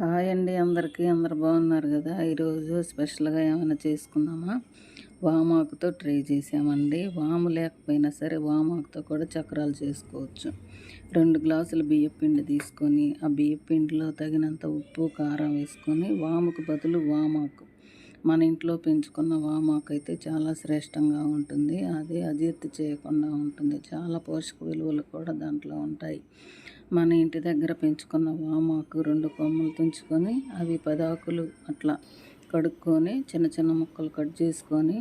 Hi అండి అందరికీ. అందరు బాగున్నారు కదా. ఈరోజు స్పెషల్గా ఏమైనా చేసుకుందామా? వామాకుతో ట్రై చేసామండి. వాము లేకపోయినా సరే వామాకుతో కూడా చక్రాలు చేసుకోవచ్చు. 2 గ్లాసులు బియ్యపిండి తీసుకొని ఆ బియ్యపిండిలో తగినంత ఉప్పు కారం వేసుకొని వాముకు బదులు వామాకు, మన ఇంట్లో పెంచుకున్న వామాకు అయితే చాలా శ్రేష్టంగా ఉంటుంది. అది అజీర్తి చేయకుండా ఉంటుంది. చాలా పోషక విలువలు కూడా దాంట్లో ఉంటాయి. మన ఇంటి దగ్గర పెంచుకున్న వామాకు 2 కొమ్మలు తుంచుకొని అవి 10 ఆకులు అట్లా కడుక్కొని చిన్న చిన్న ముక్కలు కట్ చేసుకొని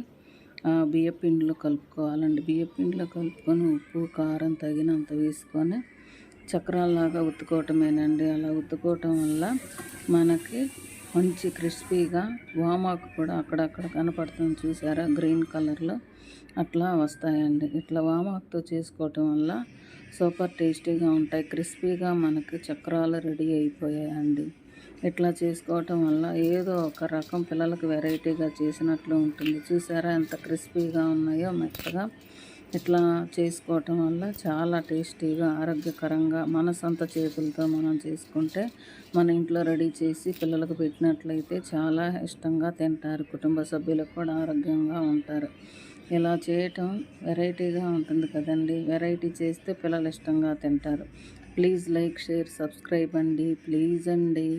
బియ్యపిండిలో కలుపుకోవాలండి. బియ్యపిండిలో కలుపుకొని ఉప్పు కారం తగినంత వేసుకొని చక్రాల్లాగా ఉత్తుకోవటమేనండి. అలా ఉత్తుకోవటం వల్ల మనకి మంచి క్రిస్పీగా వామాకు కూడా అక్కడక్కడ కనపడుతుంది చూసారా, గ్రీన్ కలర్లో అట్లా వస్తాయండి. ఇట్లా వామాకుతో చేసుకోవటం వల్ల సూపర్ టేస్టీగా ఉంటాయి. క్రిస్పీగా మనకి చక్రాలు రెడీ అయిపోయాయండి. ఇట్లా చేసుకోవటం వల్ల ఏదో ఒక రకం పిల్లలకు వెరైటీగా చేసినట్లు ఉంటుంది. చూసారా ఎంత క్రిస్పీగా ఉన్నాయో, మెత్తగా. ఇట్లా చేసుకోవటం వల్ల చాలా టేస్టీగా ఆరోగ్యకరంగా మన సొంత చేతులతో మనం చేసుకుంటే మన ఇంట్లో రెడీ చేసి పిల్లలకు పెట్టినట్లయితే చాలా ఇష్టంగా తింటారు. కుటుంబ సభ్యులకు కూడా ఆరోగ్యంగా ఉంటారు. ఇలా చేయటం వెరైటీగా ఉంటుంది కదండి. వెరైటీ చేస్తే పిల్లలు ఇష్టంగా తింటారు. ప్లీజ్ లైక్, షేర్, సబ్స్క్రైబ్ అండి. ప్లీజ్ అండి.